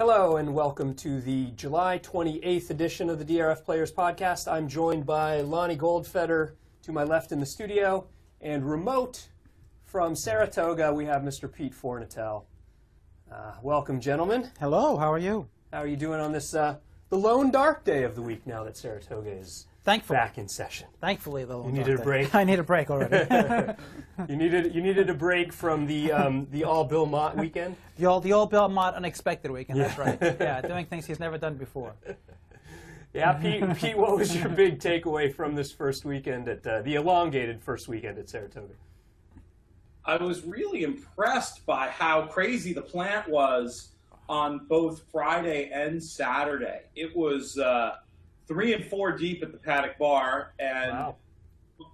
Hello and welcome to the July 28th edition of the DRF Players Podcast. I'm joined by Lonnie Goldfeder to my left in the studio, and remote from Saratoga we have Mr. Pete Fornatel. Welcome, gentlemen. Hello, how are you? How are you doing on this, the lone dark day of the week now that Saratoga is back in session? Thankfully, though. You needed a break? I need a break already. You needed a break from the all Bill Mott weekend? The all Bill Mott unexpected weekend, that's right. Yeah, doing things he's never done before. Yeah, Pete, what was your big takeaway from this first weekend at the elongated first weekend at Saratoga? I was really impressed by how crazy the plant was on both Friday and Saturday. It was 3 and 4 deep at the paddock bar, and wow.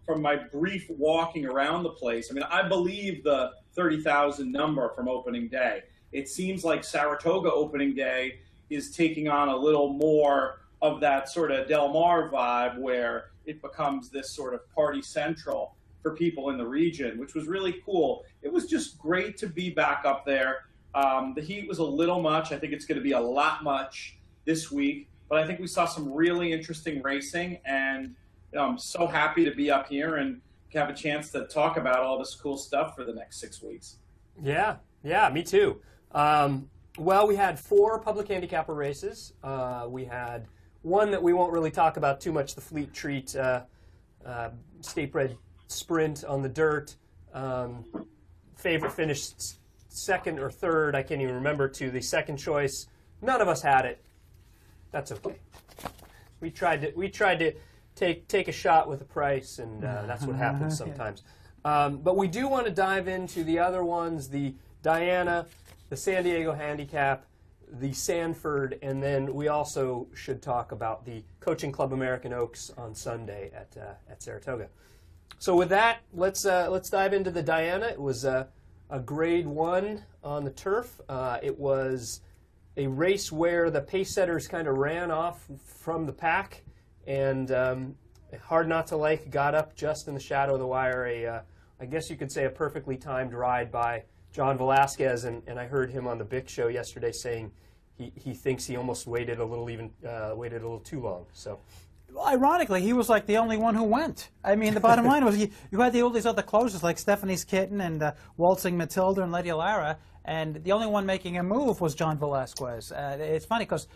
From my brief walking around the place, I mean, I believe the 30,000 number from opening day. It seems like Saratoga opening day is taking on a little more of that sort of Del Mar vibe where it becomes this sort of party central for people in the region, which was really cool. It was just great to be back up there. The heat was a little much. I think it's going to be a lot much this week, but I think we saw some really interesting racing, and I'm so happy to be up here and have a chance to talk about all this cool stuff for the next 6 weeks. Yeah, me too. Well, we had 4 public handicapper races. We had one that we won't really talk about too much, the Fleet Treat State Bred Sprint on the dirt. Favorite finished second or third, I can't even remember, to the second choice. None of us had it. That's okay. We tried to take a shot with a price, and that's what happens sometimes. But we do want to dive into the other ones, the Diana, the San Diego Handicap, the Sanford, and then we also should talk about the Coaching Club American Oaks on Sunday at Saratoga. So with that, let's dive into the Diana. It was a grade 1 on the turf. It was a race where the pace setters kind of ran off from the pack, and Hard Not to Like got up just in the shadow of the wire. I guess you could say a perfectly timed ride by John Velasquez, and I heard him on the Bick Show yesterday saying he thinks he almost waited a little too long. So. Ironically, he was like the only one who went. I mean, the bottom line was you had all these other closers like Stephanie's Kitten and Waltzing Matilda and Lady Lara, and the only one making a move was John Velasquez. It's funny because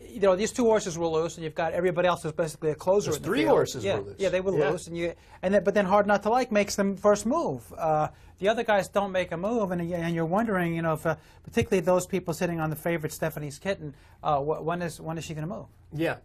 these 2 horses were loose, and you've got everybody else who's basically a closer. There's 3 horses were loose. Yeah, they were loose, but then Hard Not to Like makes them first move. The other guys don't make a move, and you're wondering, if particularly those people sitting on the favorite Stephanie's Kitten, when is she going to move? Yeah,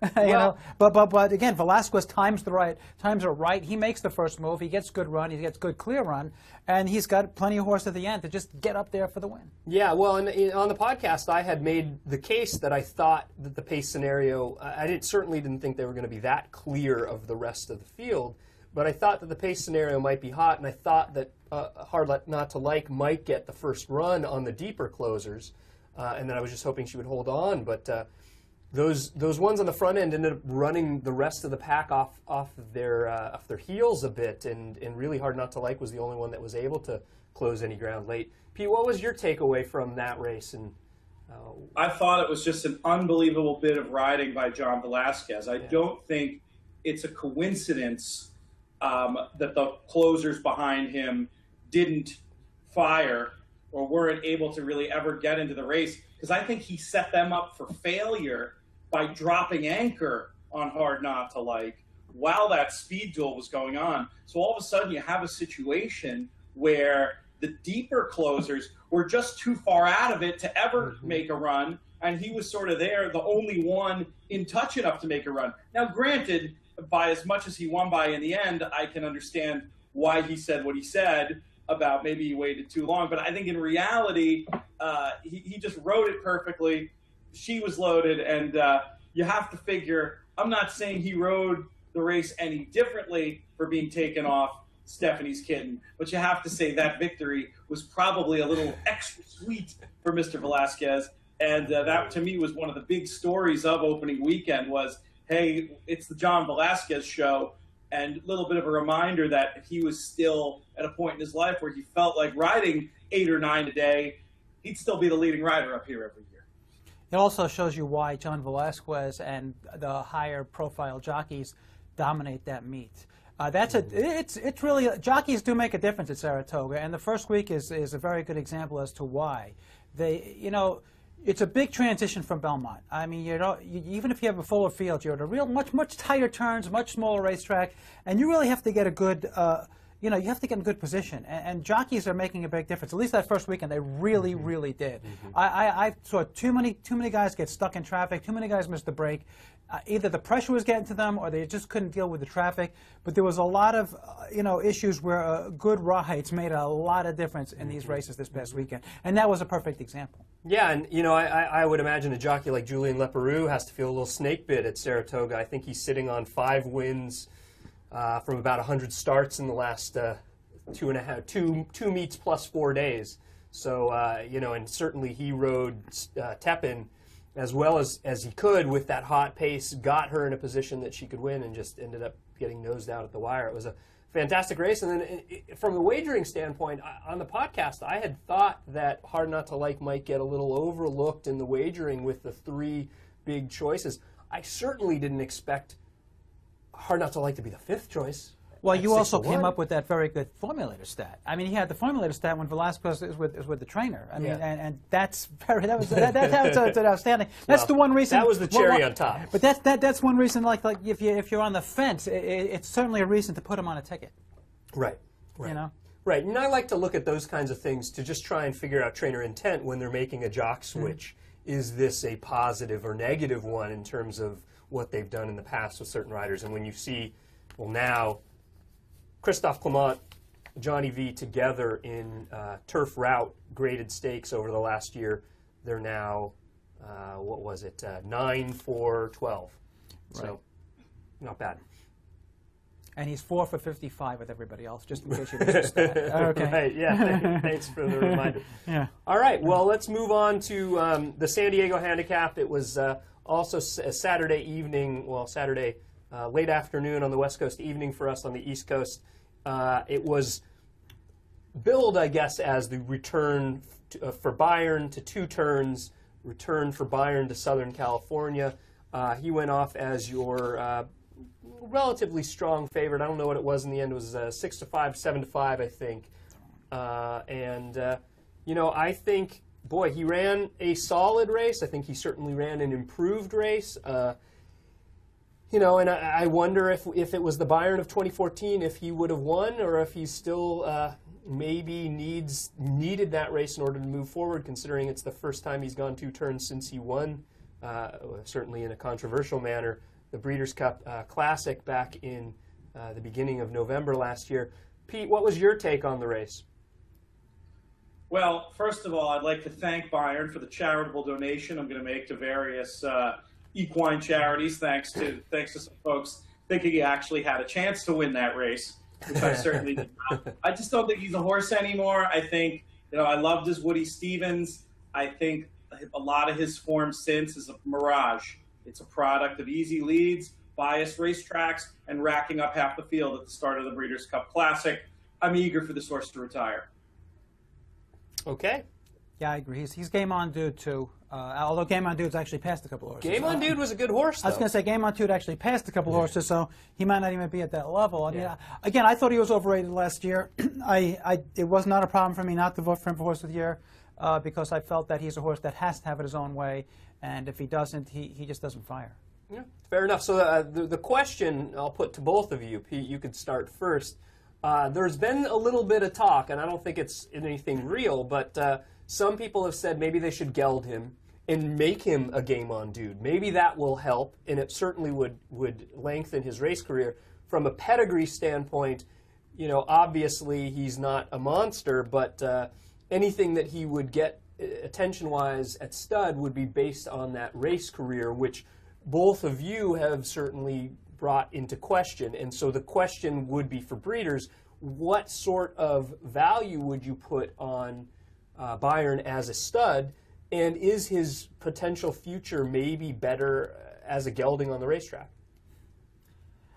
But again, Velasquez times are right. He makes the first move. He gets good run. He gets good clear run, and he's got plenty of horse at the end to just get up there for the win. Yeah, well, and on the podcast, I had made the case that I thought that the pace scenario, certainly didn't think they were going to be that clear of the rest of the field, but I thought that the pace scenario might be hot, and I thought that Hard Not to Like might get the first run on the deeper closers, and then I was just hoping she would hold on, but those ones on the front end ended up running the rest of the pack off their heels a bit, and really Hard Not to Like was the only one that was able to close any ground late. Pete, what was your takeaway from that race? And I thought it was just an unbelievable bit of riding by John Velasquez. I don't think it's a coincidence that the closers behind him didn't fire or weren't able to really ever get into the race, because I think he set them up for failure by dropping anchor on Hard Not to Like while that speed duel was going on. So all of a sudden you have a situation where the deeper closers were just too far out of it to ever make a run, and he was sort of there, the only one in touch enough to make a run. Now, granted, by as much as he won by in the end, I can understand why he said what he said about maybe he waited too long. But I think in reality, he just rode it perfectly. She was loaded, and you have to figure, I'm not saying he rode the race any differently for being taken off Stephanie's Kitten, but you have to say that victory was probably a little extra sweet for Mr. Velasquez. And that, to me, was one of the big stories of opening weekend was, hey, it's the John Velasquez show, and a little bit of a reminder that if he was still at a point in his life where he felt like riding 8 or 9 a day, he'd still be the leading rider up here every year. It also shows you why John Velasquez and the higher profile jockeys dominate that meet. It's really, jockeys do make a difference at Saratoga, and the first week is a very good example as to why. It's a big transition from Belmont. I mean, even if you have a fuller field, you're at a real much tighter turns, much smaller racetrack, and you really have to get a good, you have to get in good position. And jockeys are making a big difference. At least that first weekend, they really, really did. I saw too many guys get stuck in traffic. Too many guys missed the break. Either the pressure was getting to them, or they just couldn't deal with the traffic. But there was a lot of, issues where good rides made a lot of difference in these races this past weekend, and that was a perfect example. Yeah, and I would imagine a jockey like Julien Leparoux has to feel a little snake bit at Saratoga. I think he's sitting on 5 wins from about 100 starts in the last 2 meets plus 4 days. So and certainly he rode Tepin as well as he could with that hot pace, got her in a position that she could win, and just ended up getting nosed out at the wire. It was a fantastic race. And then from the wagering standpoint, on the podcast, I had thought that Hard Not to Like might get a little overlooked in the wagering with the 3 big choices. I certainly didn't expect Hard Not to Like to be the 5th choice. Well, you also came up with that very good formulator stat. I mean, he had the formulator stat when Velasquez is with the trainer. I mean, and that's that's outstanding. That's the one reason. That was the cherry on top. But that's one reason. Like if you're on the fence, it's certainly a reason to put him on a ticket. Right. Right. And I like to look at those kinds of things to just try and figure out trainer intent when they're making a jock switch. Is this a positive or negative one in terms of what they've done in the past with certain riders? And when you see, well, now Christophe Clement, Johnny V together in turf route graded stakes over the last year, they're now, 9 for 12. Right. So, not bad. And he's 4 for 55 with everybody else, just in case you missed that. Okay. Right, yeah. Thanks for the reminder. Yeah. All right, well, let's move on to the San Diego Handicap. It was also a Saturday evening, Saturday late afternoon on the West Coast, evening for us on the East Coast. It was billed, I guess, as the return for Byron to 2 turns, return for Byron to Southern California. He went off as your relatively strong favorite. I don't know what it was in the end. It was 6-5, 7-5, I think. I think, boy, he ran a solid race. I think he certainly ran an improved race. And I wonder if it was the Byron of 2014, if he would have won, or if he still maybe needed that race in order to move forward, considering it's the first time he's gone 2 turns since he won, certainly in a controversial manner, the Breeders' Cup Classic back in the beginning of November last year. Pete, what was your take on the race? Well, first of all, I'd like to thank Byron for the charitable donation I'm going to make to various equine charities, thanks to some folks thinking he actually had a chance to win that race, which I certainly did not. I just don't think he's a horse anymore. I think, I loved his Woody Stevens. I think a lot of his form since is a mirage. It's a product of easy leads, biased racetracks, and racking up half the field at the start of the Breeders' Cup Classic. I'm eager for this horse to retire. Okay. Yeah, I agree. He's Game On Dude, too. Although Game On Dude's actually passed a couple of horses. Game On Dude was a good horse, though. I was going to say Game On Dude actually passed a couple of horses, so he might not even be at that level. I mean, again, I thought he was overrated last year. It was not a problem for me not to vote for him for Horse of the Year because I felt that he's a horse that has to have it his own way, and if he doesn't, he just doesn't fire. Yeah, fair enough. So the question I'll put to both of you, Pete, you could start first. There's been a little bit of talk, and I don't think it's anything real, but some people have said maybe they should geld him and make him a Game On Dude. Maybe that will help, and it certainly would lengthen his race career. From a pedigree standpoint, obviously he's not a monster, but anything that he would get attention-wise at stud would be based on that race career, which both of you have certainly brought into question. And so the question would be for breeders, what sort of value would you put on Byron as a stud, and is his potential future maybe better as a gelding on the racetrack?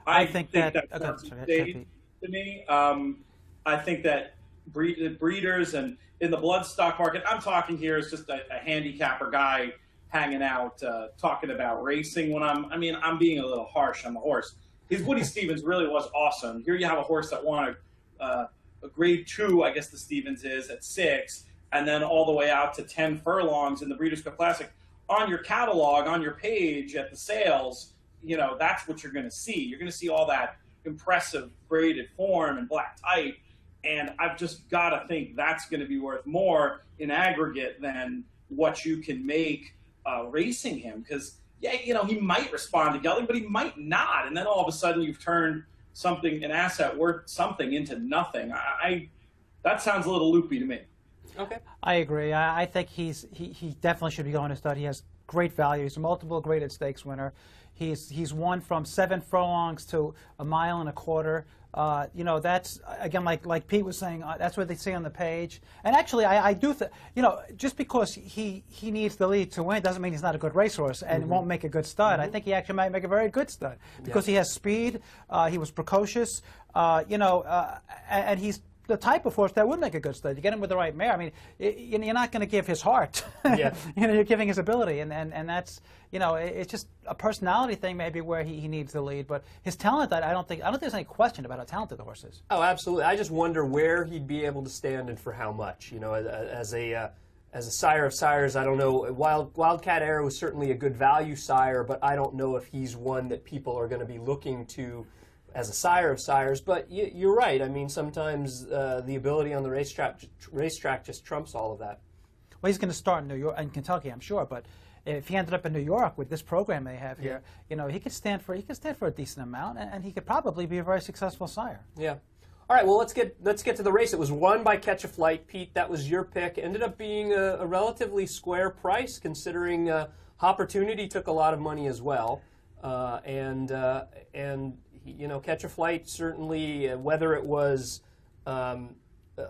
I think that's to me. I think that breeders and in the bloodstock market, I'm talking here as just a handicapper guy, hanging out, talking about racing when I'm being a little harsh on the horse. Woody Stevens really was awesome. Here you have a horse that won a grade 2, I guess the Stevens is, at 6, and then all the way out to 10 furlongs in the Breeders' Cup Classic. On your catalog, on your page at the sales, that's what you're going to see. You're going to see all that impressive graded form and black type, and I've just got to think that's going to be worth more in aggregate than what you can make racing him, because he might respond to gelding, but he might not, and then all of a sudden you've turned an asset worth something into nothing. That sounds a little loopy to me. Okay, I agree. I think he definitely should be going to stud. He has great value. He's a multiple graded stakes winner. He's won from 7 furlongs to 1.25 miles. That's, again, like Pete was saying, that's what they say on the page. And actually, I do think, just because he needs the lead to win doesn't mean he's not a good racehorse and won't make a good stud. I think he actually might make a very good stud because he has speed. He was precocious, and he's the type of horse that would make a good stud. You get him with the right mare. I mean, you're not going to give his heart. Yeah. You're giving his ability, and that's it's just a personality thing maybe where he needs the lead. But his talent, I don't think there's any question about how talented the horse is. Oh, absolutely. I just wonder where he'd be able to stand and for how much. As a sire of sires, I don't know. Wildcat Air was certainly a good value sire, but I don't know if he's one that people are going to be looking to as a sire of sires. But you're right. I mean, sometimes the ability on the racetrack just trumps all of that. Well, he's going to start in New York and Kentucky, I'm sure. But if he ended up in New York with this program they have here, he could stand for a decent amount, and he could probably be a very successful sire. Yeah. All right. Well, let's get to the race. It was won by Catch a Flight. Pete, that was your pick. Ended up being a relatively square price, considering Opportunity took a lot of money as well, and Catch a Flight certainly, whether it was a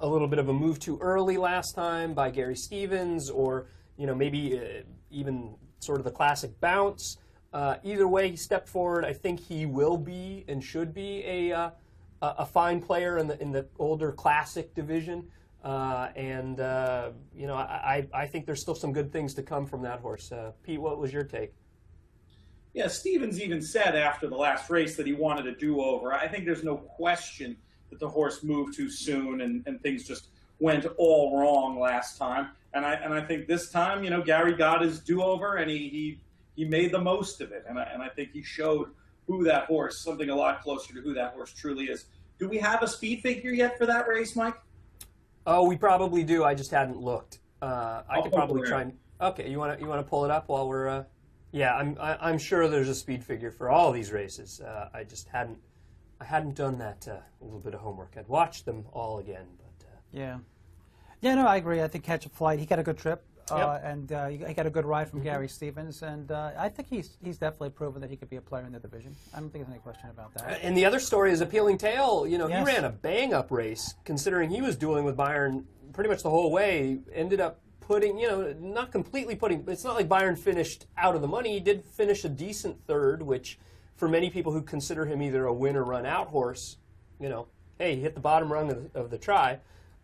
little bit of a move too early last time by Gary Stevens, or maybe even sort of the classic bounce. Either way, he stepped forward. I think he will be and should be a fine player in the older classic division, and I think there's still some good things to come from that horse. Pete, what was your take? Yeah, Stevens even said after the last race that he wanted a do-over. I think there's no question that the horse moved too soon and things just went all wrong last time. And I think this time, Gary got his do-over and he made the most of it. And I think he showed who that horse, something a lot closer to who that horse truly is. Do we have a speed figure yet for that race, Mike? Oh, we probably do. I just hadn't looked. I could probably try and. Okay, you want to pull it up while we're. Yeah, I'm sure there's a speed figure for all these races. I just hadn't done that a little bit of homework. I'd watched them all again, but. Yeah. Yeah, no, I agree. I think Catch a Flight. He got a good trip. Yep. And he got a good ride from Gary Stevens, and I think he's definitely proven that he could be a player in the division. I don't think there's any question about that. And the other story is Appealing Tale. He ran a bang-up race, considering he was dueling with Byron pretty much the whole way. Ended up putting, not completely putting, it's not like Byron finished out of the money. He did finish a decent third, which for many people who consider him either a win or run-out horse, hey, he hit the bottom rung of the try.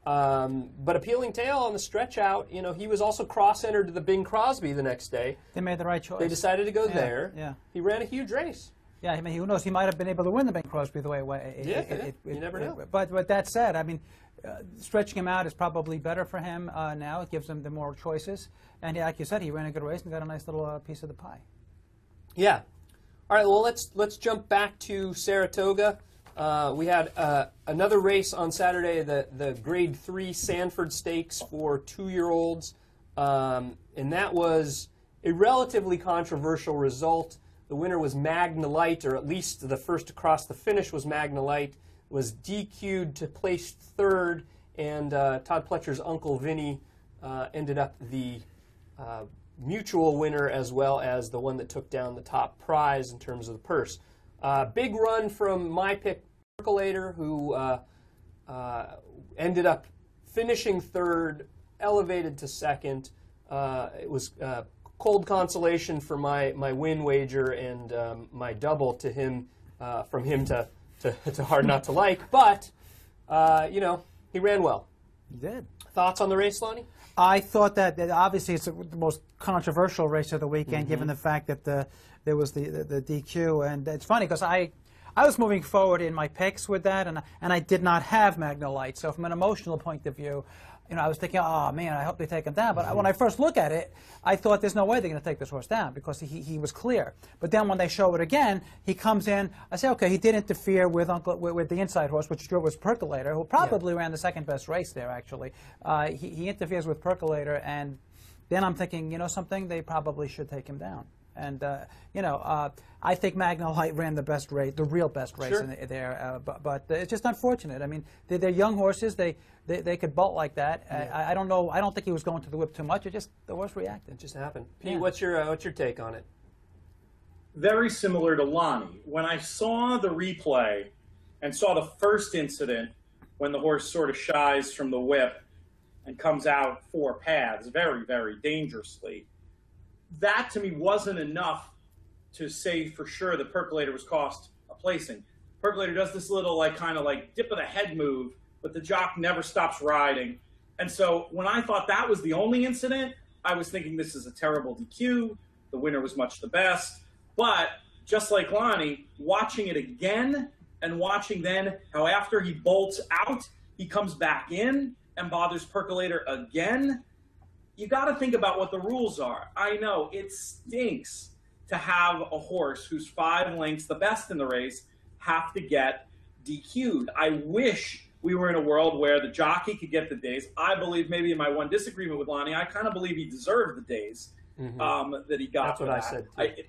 But Appealing Tale on the stretch out, he was also cross-entered to the Bing Crosby the next day. They made the right choice. They decided to go there. Yeah. He ran a huge race. Yeah, I mean, who knows? He might have been able to win the Bing Crosby the way it went. You never know. But that said, I mean, stretching him out is probably better for him now. It gives him the more choices. And like you said, he ran a good race and got a nice little piece of the pie. Yeah. All right, well, let's jump back to Saratoga. We had another race on Saturday, the Grade 3 Sanford Stakes for 2-year-olds, and that was a relatively controversial result. The winner was Magna Light, or at least the first across the finish was Magna Light, was DQ'd to place third, and Todd Pletcher's Uncle Vinny ended up the mutual winner as well as the one that took down the top prize in terms of the purse. Big run from my pick, Percolator, who ended up finishing third, elevated to second. It was cold consolation for my win wager and my double to him, from him to Hard Not to Like. But, he ran well. He did. Thoughts on the race, Lonnie? I thought that obviously it's the most controversial race of the weekend, given the fact that there was the DQ, and it's funny because I was moving forward in my picks with that, and I did not have Magnolite, so from an emotional point of view, I was thinking, oh man, I hope they take him down. But when I first look at it, I thought there's no way they're going to take this horse down because he was clear. But then when they show it again, he comes in. I say, okay, he did interfere with the inside horse, which was Percolator, who probably ran the second best race there. Actually, he interferes with Percolator, and then I'm thinking, something, they probably should take him down. And I think Magnolite ran the best race, the real best race in there. But it's just unfortunate. I mean, they're young horses. They could bolt like that. I don't know. I don't think he was going to the whip too much. The horse reacted. It just happened. Pete, what's your take on it? Very similar to Lonnie. When I saw the replay and saw the first incident when the horse sort of shies from the whip and comes out 4 paths very, very dangerously, that to me wasn't enough to say for sure that Percolator was cost a placing. Percolator does this little kind of dip of the head move, but the jock never stops riding. And so when I thought that was the only incident, I was thinking this is a terrible DQ. The winner was much the best. But just like Lonnie, watching it again and watching then how after he bolts out, he comes back in and bothers Percolator again, you got to think about what the rules are. I know it stinks to have a horse who's 5 lengths, the best in the race, have to get DQ'd. I wish we were in a world where the jockey could get the days. I believe, maybe in my one disagreement with Lonnie, I kind of believe he deserved the days that he got. That's what I said.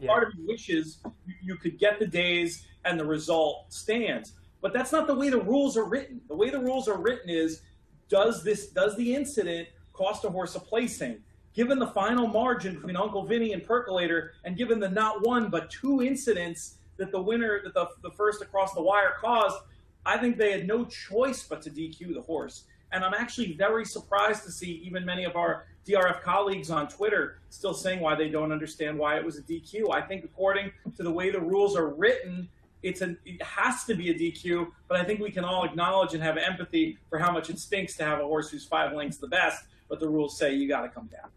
Part of me wishes you could get the days and the result stands. But that's not the way the rules are written. The way the rules are written is, does the incident cost a horse a placing? Given the final margin between Uncle Vinny and Percolator, and given the not 1 but 2 incidents that the first across the wire caused, I think they had no choice but to DQ the horse. And I'm actually very surprised to see even many of our DRF colleagues on Twitter still saying why they don't understand why it was a DQ. I think according to the way the rules are written, it has to be a DQ, but I think we can all acknowledge and have empathy for how much it stinks to have a horse who's 5 lengths the best, but the rules say you got to come down.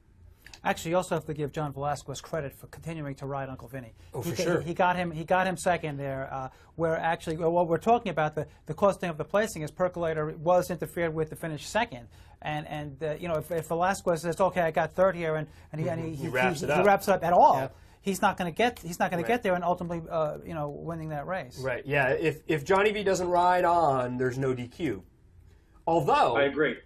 Actually, you also have to give John Velasquez credit for continuing to ride Uncle Vinny. Oh, for sure. He got him second there. Where actually, what we're talking about, the costing of the placing is Percolator was interfered with to finish second. And if Velasquez says, okay, I got third here, and he wraps it up at all. Yeah. He's not going to get there and ultimately winning that race. Right. Yeah. If Johnny V doesn't ride on, there's no DQ. Although I agree.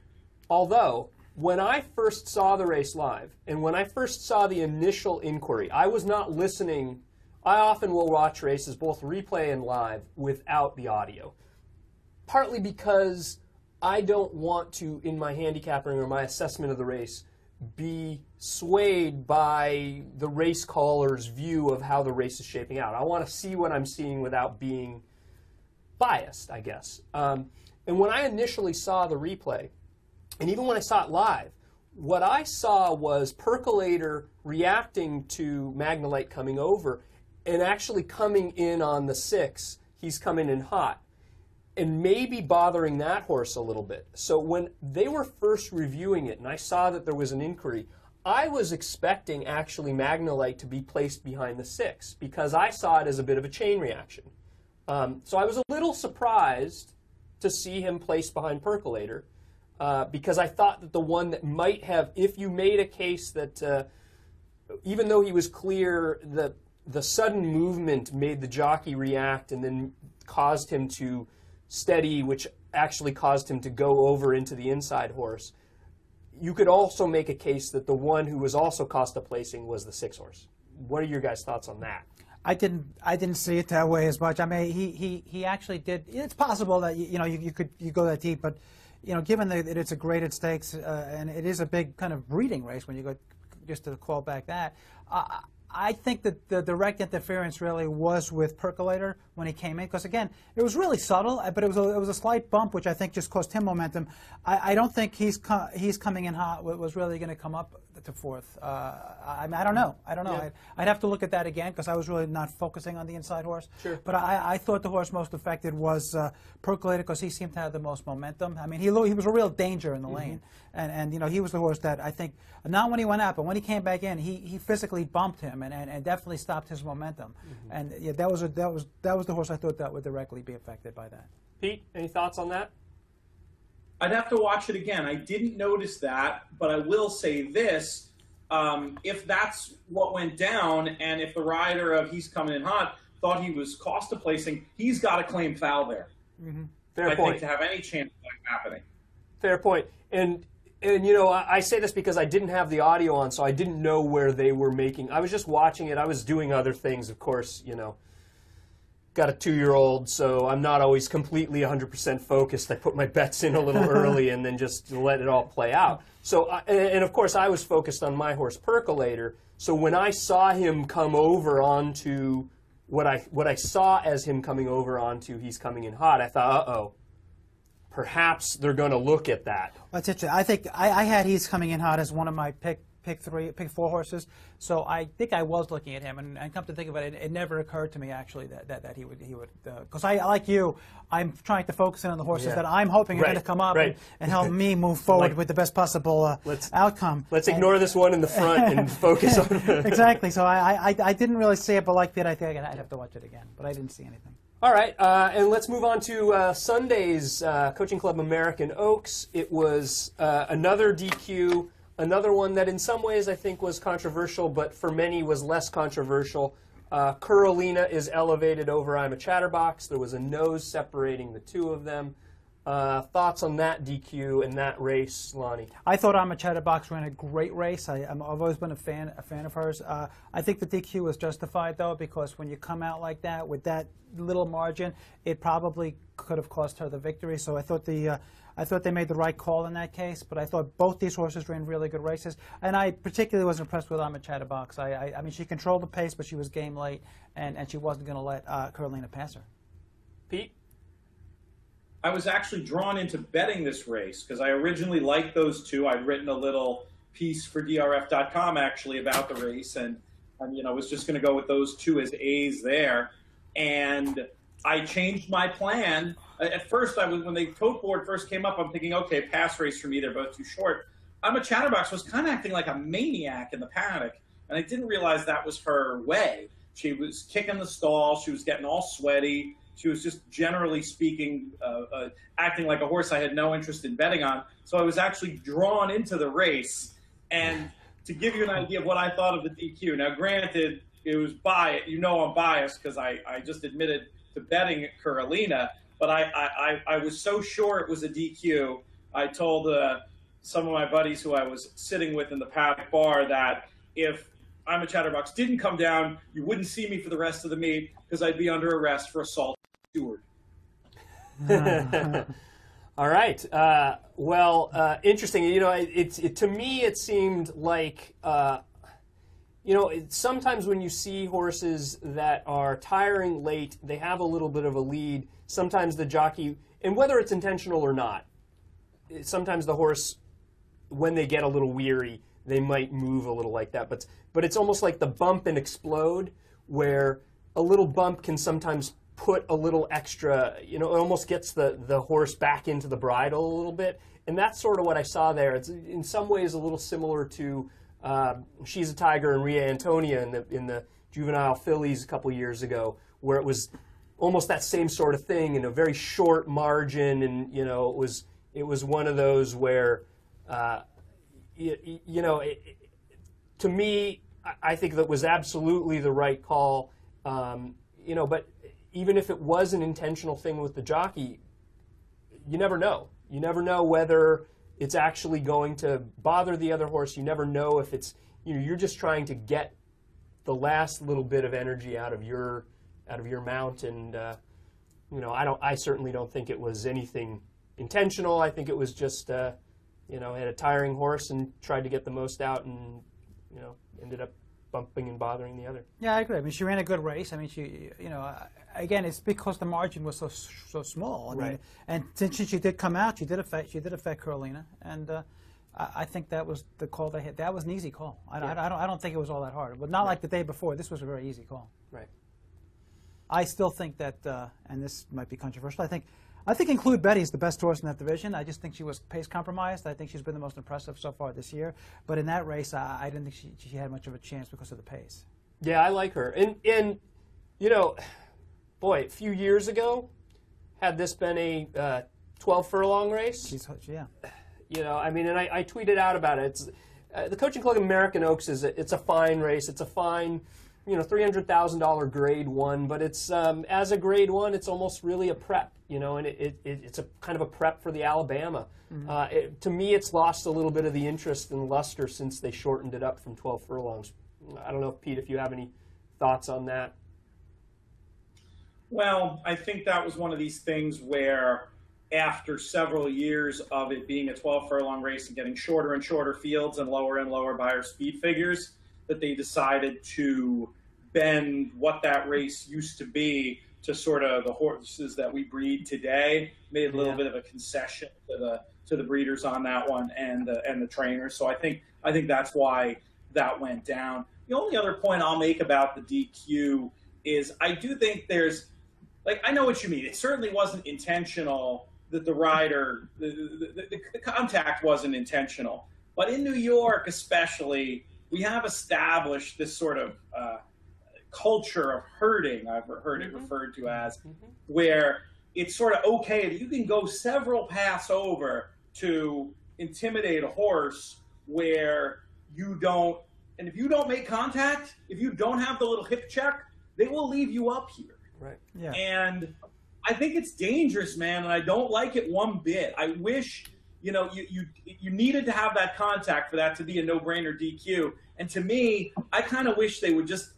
Although when I first saw the race live and when I first saw the initial inquiry, I was not listening. I often will watch races, both replay and live, without the audio. Partly because I don't want to, in my handicapping or my assessment of the race, be swayed by the race caller's view of how the race is shaping out. I want to see what I'm seeing without being biased, I guess. And when I initially saw the replay, and even when I saw it live, what I saw was Percolator reacting to Magnolite coming over and actually coming in on the 6. He's coming in hot and maybe bothering that horse a little bit. So when they were first reviewing it and I saw that there was an inquiry, I was expecting actually Magnolite to be placed behind the 6 because I saw it as a bit of a chain reaction. So I was a little surprised to see him placed behind Percolator because I thought that the one that might have, if you made a case that even though he was clear, the sudden movement made the jockey react and then caused him to steady, which actually caused him to go over into the inside horse. You could also make a case that the one who was also cost a placing was the 6 horse. What are your guys' thoughts on that? I didn't see it that way as much. I mean, he actually did. It's possible that you go that deep, but given that it's a graded stakes and it is a big kind of breeding race when you go just to call back that. I think that the direct interference really was with Percolator when he came in, because again, it was really subtle, but it was a slight bump, which I think just cost him momentum. I don't think he's coming in hot was really going to come up to fourth. I mean, I don't know. Yeah. I'd have to look at that again because I was really not focusing on the inside horse. Sure. But I thought the horse most affected was Percolator because he seemed to have the most momentum. I mean, he was a real danger in the lane, and you know, he was the horse that I think not when he went out, but when he came back in, he physically bumped him and definitely stopped his momentum. And yeah, that was the horse I thought that would directly be affected by that. Pete, any thoughts on that? I'd have to watch it again. I didn't notice that, but I will say this. If that's what went down, and if the rider of He's Coming In Hot thought he was Costa placing, he's got to claim foul there. Fair I point. think to have any chance of that happening. Fair point. And you know, I say this because I didn't have the audio on, so I didn't know where they were making. I was just watching it. I was doing other things, of course, you know. Got a 2-year-old, so I'm not always completely 100% focused. I put my bets in a little early and then just let it all play out. So, and of course, I was focused on my horse Percolator. So when I saw him come over onto what I saw as him coming over onto He's Coming In Hot, I thought, uh-oh, perhaps they're going to look at that. That's interesting. I think I had He's Coming In Hot as one of my pick 4 horses. So I think I was looking at him, and come to think of it, it never occurred to me actually that he would because I like you, I'm trying to focus in on the horses that I'm hoping are going to come up and help me move forward with the best possible outcome. Let's ignore this one in the front and focus on exactly. So I didn't really see it, but like that, I think I'd have to watch it again. But I didn't see anything. All right, and let's move on to Sunday's Coaching Club American Oaks. It was another DQ. Another one that in some ways I think was controversial, but for many was less controversial. Carolina is elevated over I'm a Chatterbox. There was a nose separating the two of them. Thoughts on that DQ and that race, Lonnie? I thought I'm a Chatterbox ran a great race. I've always been a fan of hers. I think the DQ was justified though, because when you come out like that with that little margin, it probably could have cost her the victory. So I thought they made the right call in that case, but I thought both these horses ran really good races, and I particularly was impressed with I'm a Chatterbox. I mean, she controlled the pace, but she was game late, and she wasn't going to let Carolina pass her. Pete? I was actually drawn into betting this race because I originally liked those two. I'd written a little piece for DRF.com actually about the race, and you know, was just going to go with those two as A's there, and I changed my plan. At first, when the tote board first came up, I'm thinking, okay, pass race for me. They're both too short. I'm a Chatterbox was kind of acting like a maniac in the paddock, and I didn't realize that was her way. She was kicking the stall. She was getting all sweaty. She was just, generally speaking, acting like a horse I had no interest in betting on. So I was actually drawn into the race. And to give you an idea of what I thought of the DQ, now granted, it was biased. You know I'm biased because I just admitted to betting Carolina. But I was so sure it was a DQ, I told some of my buddies who I was sitting with in the paddock bar that if I'm a Chatterbox didn't come down, you wouldn't see me for the rest of the meet because I'd be under arrest for assault steward. All right. Interesting. You know, to me it seemed like, you know, sometimes when you see horses that are tiring late, they have a little bit of a lead. Sometimes the jockey, and whether it's intentional or not, sometimes the horse, when they get a little weary, they might move a little like that. But it's almost like the bump and explode, where a little bump can sometimes put a little extra, you know, it almost gets the horse back into the bridle a little bit. And that's sort of what I saw there. It's in some ways a little similar to She's a Tiger and Ria Antonia in the juvenile fillies a couple years ago, where it was almost that same sort of thing in a very short margin, and you know, it was one of those where you know, to me, I think that was absolutely the right call. You know, but even if it was an intentional thing with the jockey, you never know. You never know whether it's actually going to bother the other horse. You never know if it's, you know, you're just trying to get the last little bit of energy out of your mount, and you know, I certainly don't think it was anything intentional. I think it was just you know, had a tiring horse and tried to get the most out, and you know, ended up bumping and bothering the other. Yeah, I agree. I mean, she ran a good race. I mean, she, you know, again, it's because the margin was so small. I mean, and since she did come out, she did affect Carolina, and I think that was the call they hit. That was an easy call. I don't think it was all that hard. But not like the day before. This was a very easy call. Right. I still think that, and this might be controversial, I think Include Betty is the best horse in that division. I just think she was pace compromised. I think she's been the most impressive so far this year. But in that race, I didn't think she had much of a chance because of the pace. Yeah, I like her. And you know, boy, a few years ago, had this been a 12-furlong race, Yeah. You know, I mean, and I tweeted out about it. It's, the Coaching Club American Oaks it's a fine race. It's a fine, you know, $300,000 Grade 1, but it's as a Grade 1, it's almost really a prep, you know, and it's a kind of a prep for the Alabama. Mm-hmm. To me, it's lost a little bit of the interest and luster since they shortened it up from 12 furlongs. I don't know, Pete, if you have any thoughts on that. Well, I think that was one of these things where after several years of it being a 12-furlong race and getting shorter and shorter fields and lower buyer speed figures, that they decided to bend what that race used to be to sort of the horses that we breed today. Made a little bit of a concession to the breeders on that one and the trainers. So I think that's why that went down. The only other point I'll make about the DQ is I do think there's, like, I know what you mean. It certainly wasn't intentional that the rider, the contact wasn't intentional. But in New York especially, we have established this sort of culture of herding, I've heard it referred to as, where it's sort of okay that you can go several paths over to intimidate a horse where you don't, and if you don't make contact, if you don't have the little hip check, they will leave you up here. Right. Yeah. And I think it's dangerous, man, and I don't like it one bit. I wish, you know, you needed to have that contact for that to be a no-brainer DQ. And to me, I kind of wish they would just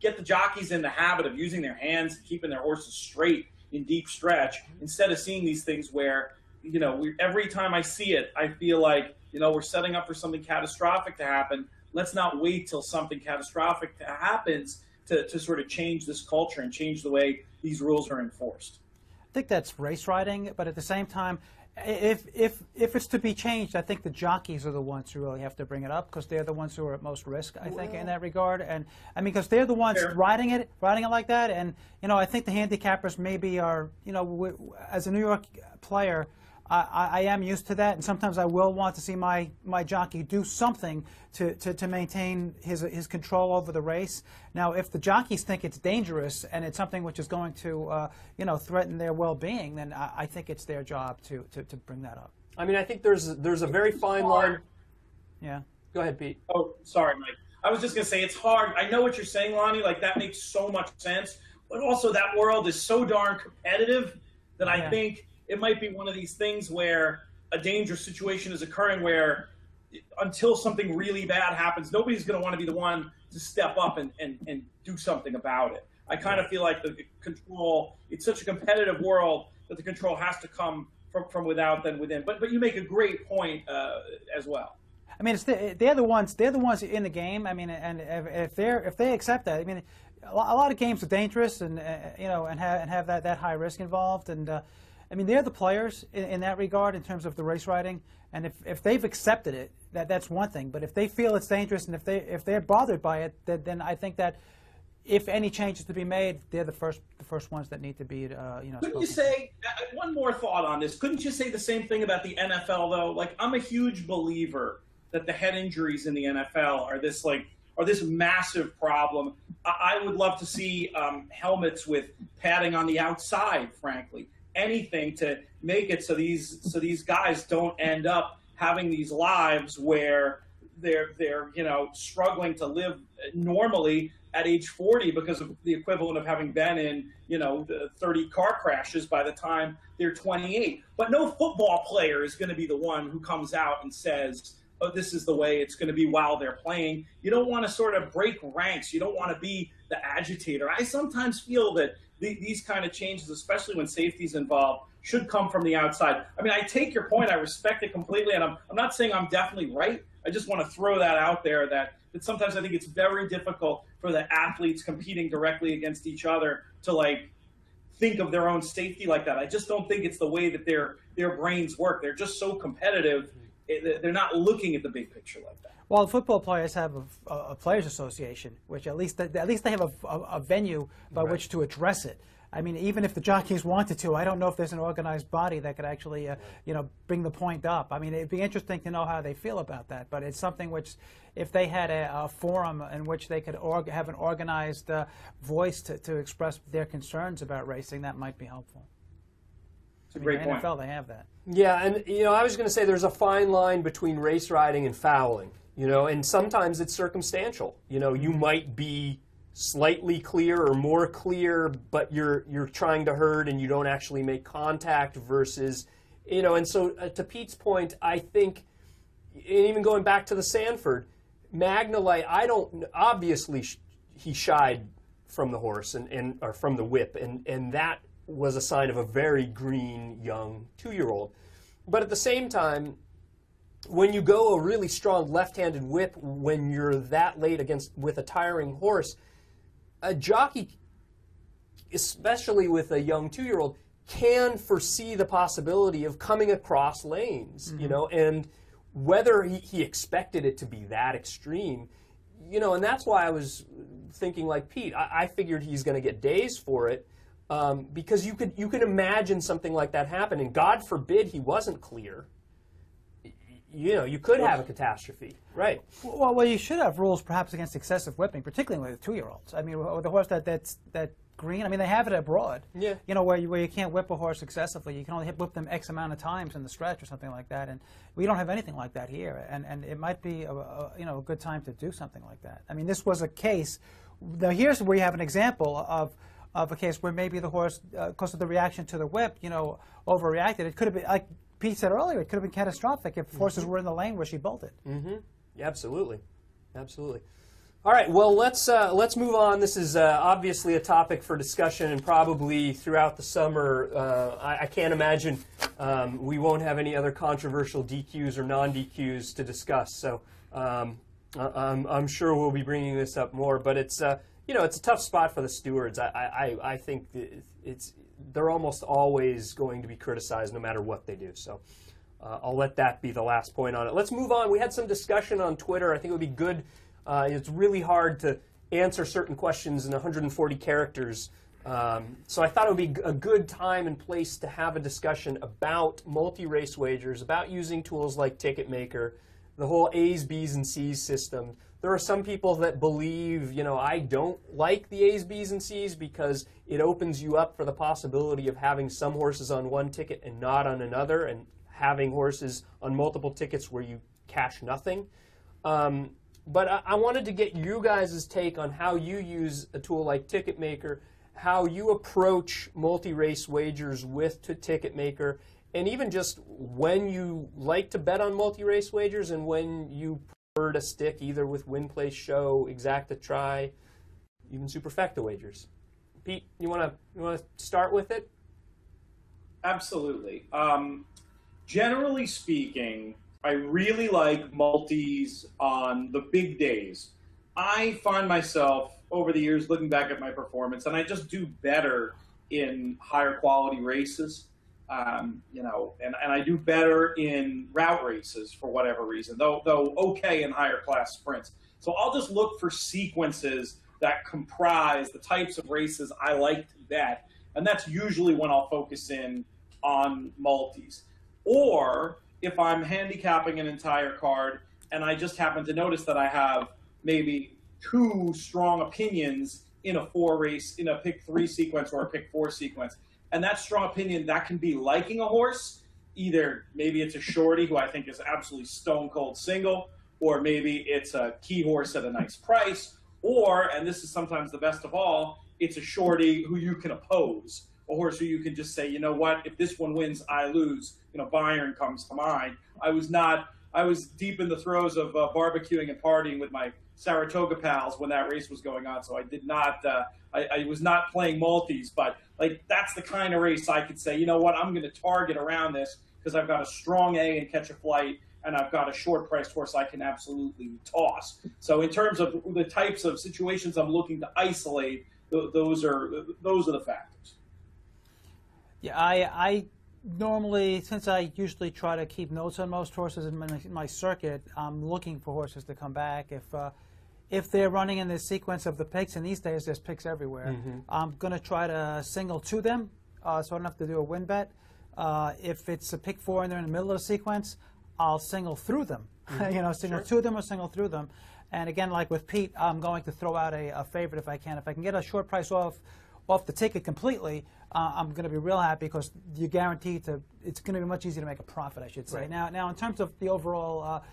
get the jockeys in the habit of using their hands, keeping their horses straight in deep stretch, instead of seeing these things where, you know, every time I see it, I feel like, you know, we're setting up for something catastrophic to happen. Let's not wait till something catastrophic happens to sort of change this culture and change the way these rules are enforced. I think that's race riding, but at the same time, if it's to be changed, I think the jockeys are the ones who really have to bring it up because they're the ones who are at most risk, I think, in that regard. And I mean, because they're the ones riding it like that. And you know, I think the handicappers maybe are, you know, as a New York player, I am used to that, and sometimes I will want to see my jockey do something to maintain his control over the race. Now, if the jockeys think it's dangerous and it's something which is going to you know, threaten their well-being, then I think it's their job to bring that up. I mean, I think there's a very fine line. Yeah. Go ahead, Pete. Oh, sorry, Mike. I was just going to say it's hard. I know what you're saying, Lonnie. Like, that makes so much sense. But also that world is so darn competitive that I think it might be one of these things where a dangerous situation is occurring where until something really bad happens, nobody's going to want to be the one to step up and do something about it. I kind of feel like the control, it's such a competitive world that the control has to come from without than within. But you make a great point as well. I mean, they're the ones in the game. I mean, and if they accept that, I mean, a lot of games are dangerous and you know, and have that high risk involved. And I mean, they're the players in that regard in terms of the race riding. And if they've accepted it, that's one thing. But if they feel it's dangerous and if they're bothered by it, then I think that if any changes to be made, they're the first ones that need to be, you know. Couldn't you say, one more thought on this, couldn't you say the same thing about the NFL, though? Like, I'm a huge believer that the head injuries in the NFL are this massive problem. I would love to see helmets with padding on the outside, frankly. Anything to make it so these guys don't end up having these lives where they're you know, struggling to live normally at age 40 because of the equivalent of having been in, you know, 30 car crashes by the time they're 28. But no football player is going to be the one who comes out and says, oh, this is the way it's going to be while they're playing. You don't want to sort of break ranks. You don't want to be the agitator. I sometimes feel that these kind of changes, especially when safety's involved, should come from the outside. I mean, I take your point. I respect it completely. And I'm not saying I'm definitely right. I just want to throw that out there that sometimes I think it's very difficult for the athletes competing directly against each other to, like, think of their own safety like that. I just don't think it's the way that their brains work. They're just so competitive they're not looking at the big picture like that. Well, football players have a players' association, which at least they have a venue by which to address it. I mean, even if the jockeys wanted to, I don't know if there's an organized body that could actually, bring the point up. I mean, it'd be interesting to know how they feel about that. But it's something which, if they had a forum in which they could have an organized voice to express their concerns about racing, that might be helpful. It's a great point. NFL, they have that. Yeah, and I was going to say there's a fine line between race riding and fouling. And sometimes it's circumstantial. You might be slightly clear or more clear, but you're trying to herd and you don't actually make contact versus, and so to Pete's point, I think, and even going back to the Sanford, Magnolite, obviously he shied from the horse or from the whip, and that was a sign of a very green young 2-year-old. But at the same time, when you go a really strong left-handed whip when you're that late with a tiring horse, a jockey, especially with a young 2-year-old, can foresee the possibility of coming across lanes, and whether he expected it to be that extreme, and that's why I was thinking like Pete. I figured he's going to get dazed for it, because you could imagine something like that happen, and God forbid he wasn't clear. You could have a catastrophe, right? Well, you should have rules perhaps against excessive whipping, particularly with 2-year-olds. I mean, with a horse that's green. I mean, they have it abroad. Yeah. Where you can't whip a horse excessively. You can only whip them X amount of times in the stretch or something like that. And we don't have anything like that here. And it might be a good time to do something like that. I mean, this was a case. Now, here's where you have an example of a case where maybe the horse, because of the reaction to the whip, overreacted. It could have been, like Pete said earlier, it could have been catastrophic if horses were in the lane where she bolted. Mm-hmm. Yeah, absolutely. All right, well, let's move on. This is obviously a topic for discussion, and probably throughout the summer, I can't imagine we won't have any other controversial DQs or non-DQs to discuss. So I'm sure we'll be bringing this up more. But it's it's a tough spot for the stewards. I think they're almost always going to be criticized no matter what they do. So I'll let that be the last point on it. Let's move on. We had some discussion on Twitter. I think it would be good. It's really hard to answer certain questions in 140 characters. So I thought it would be a good time and place to have a discussion about multi-race wagers, about using tools like Ticketmaker, the whole A's, B's, and C's system. There are some people that believe, I don't like the A's, B's, and C's because it opens you up for the possibility of having some horses on one ticket and not on another, and having horses on multiple tickets where you cash nothing. But I wanted to get you guys' take on how you use a tool like Ticketmaker, how you approach multi-race wagers with Ticketmaker, and even just when you like to bet on multi-race wagers and when you prefer to stick either with win, place, show, exacta, try, even superfecta wagers. Pete, you want to start with it? Absolutely. Generally speaking, I really like multis on the big days. I find myself over the years looking back at my performance, and I just do better in higher quality races, and I do better in route races for whatever reason, though okay in higher class sprints. So I'll just look for sequences that comprise the types of races I like to bet, and that's usually when I'll focus in on multis. Or if I'm handicapping an entire card and I just happen to notice that I have maybe 2 strong opinions in a 4-race, in a pick 3 sequence or a pick 4 sequence, and that strong opinion, that can be liking a horse, either maybe it's a shorty who I think is absolutely stone cold single, or maybe it's a key horse at a nice price, or, and this is sometimes the best of all, it's a shorty who you can oppose, a horse who you can just say, you know what, if this one wins, I lose. Bayern comes to mind. I was deep in the throes of barbecuing and partying with my Saratoga pals when that race was going on, so I did not, I was not playing multis, but that's the kind of race I could say, you know what, I'm going to target around this because I've got a strong A and catch a flight, and I've got a short-priced horse I can absolutely toss. So in terms of the types of situations I'm looking to isolate, those are the factors. Yeah, Normally, since I usually try to keep notes on most horses in my circuit, I'm looking for horses to come back. If they're running in the sequence of the picks, and these days there's picks everywhere, I'm going to try to single to them, so I don't have to do a win bet. If it's a pick 4 and they're in the middle of the sequence, I'll single through them. Single to them or single through them. And again, like with Pete, I'm going to throw out a favorite if I can. If I can get a short price off the ticket completely, I'm going to be real happy because you're guaranteed to. It's going to be much easier to make a profit, I should say. Right. Now, in terms of the overall,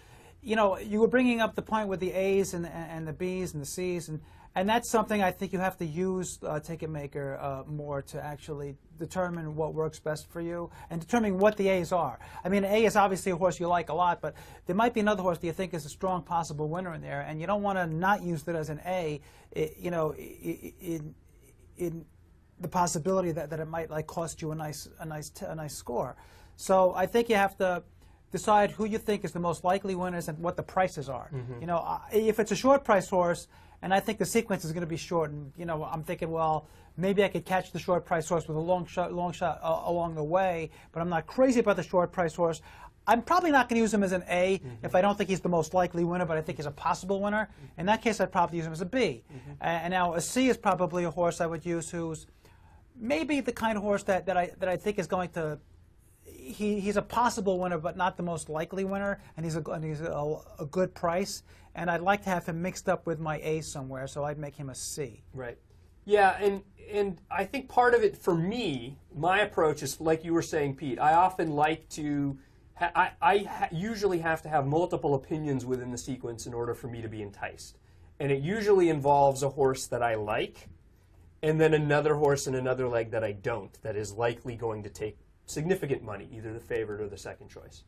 you were bringing up the point with the A's and the B's and the C's, and that's something I think you have to use Ticket Maker more to actually determine what works best for you and determine what the A's are. I mean, an A is obviously a horse you like a lot, but there might be another horse that you think is a strong possible winner in there, and you don't want to not use it as an A, in the possibility that it might cost you a nice score. So I think you have to decide who you think is the most likely winners and what the prices are. If it's a short price horse, and I think the sequence is going to be short, and I'm thinking, well, maybe I could catch the short price horse with a long shot along the way, but I'm not crazy about the short price horse. I'm probably not going to use him as an A if I don't think he's the most likely winner, but I think he's a possible winner. In that case, I'd probably use him as a B. And now a C is probably a horse I would use who's maybe the kind of horse that I think is going to. He's a possible winner, but not the most likely winner, and he's a good price. And I'd like to have him mixed up with my A somewhere, so I'd make him a C. Right. Yeah, and I think part of it for me, my approach is like you were saying, Pete. I often like to. I usually have to have multiple opinions within the sequence in order for me to be enticed, and it usually involves a horse that I like, and then another horse in another leg that I don't. That is likely going to take significant money, either the favorite or the second choice.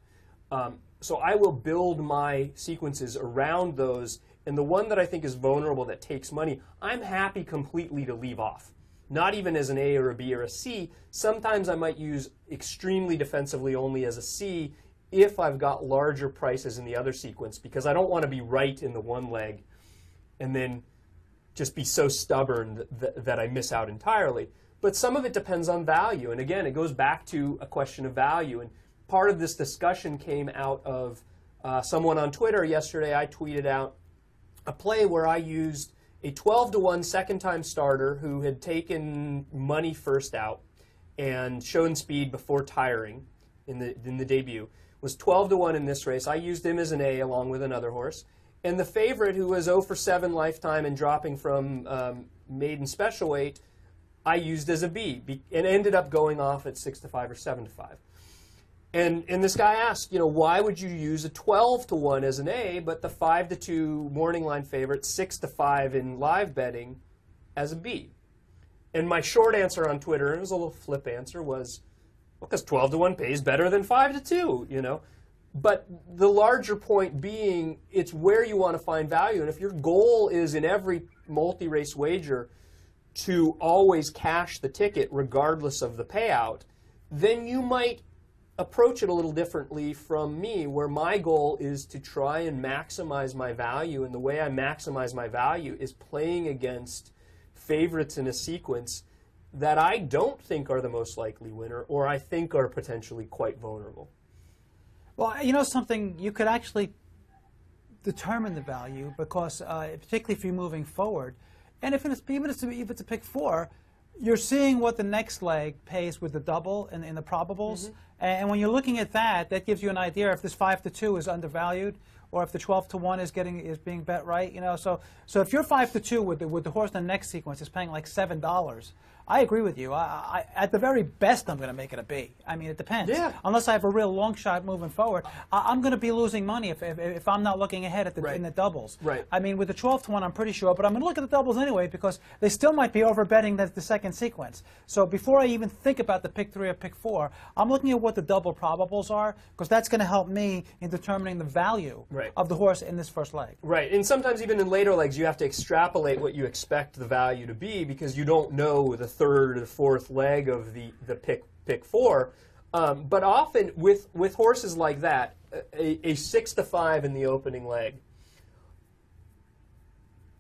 So I will build my sequences around those, and the one that I think is vulnerable that takes money, I'm happy completely to leave off. Not even as an A or a B or a C. Sometimes I might use extremely defensively only as a C if I've got larger prices in the other sequence, because I don't want to be right in the one leg and then just be so stubborn that I miss out entirely. But some of it depends on value. And again, it goes back to a question of value. And part of this discussion came out of someone on Twitter yesterday. I tweeted out a play where I used a 12-to-1 second-time starter who had taken money first out and shown speed before tiring in the debut. Was 12-to-1 in this race. I used him as an A along with another horse. And the favorite, who was 0 for 7 lifetime and dropping from maiden special weight, I used as a B, and ended up going off at 6-to-5 or 7-to-5. And this guy asked, why would you use a 12-to-1 as an A, but the 5-to-2 morning line favorite, 6-to-5 in live betting, as a B? And my short answer on Twitter, and it was a little flip answer, was, well, because 12-to-1 pays better than 5-to-2, But the larger point being, it's where you want to find value. And if your goal is in every multi-race wager to always cash the ticket regardless of the payout, then you might approach it a little differently from me, where my goal is to try and maximize my value, and the way I maximize my value is playing against favorites in a sequence that I don't think are the most likely winner, or I think are potentially quite vulnerable. Well, something, you could actually determine the value because, particularly if you're moving forward, and even if it's a pick 4, you're seeing what the next leg pays with the double in the probables. And when you're looking at that, that gives you an idea if this 5-to-2 is undervalued or if the 12-to-1 is being bet right. So if you're 5-to-2 with the horse in the next sequence is paying like $7, I agree with you. At the very best, I'm going to make it a B. I mean, it depends. Yeah. Unless I have a real long shot moving forward, I'm going to be losing money if I'm not looking ahead at in the doubles. Right. I mean, with the 12-to-1, I'm pretty sure, but I'm going to look at the doubles anyway because they still might be over betting the second sequence. So before I even think about the pick 3 or pick 4, I'm looking at what the double probables are because that's going to help me in determining the value of the horse in this first leg. Right. And sometimes even in later legs, you have to extrapolate what you expect the value to be because you don't know the third or fourth leg of the pick 4. But often with horses like that, a 6-to-5 in the opening leg,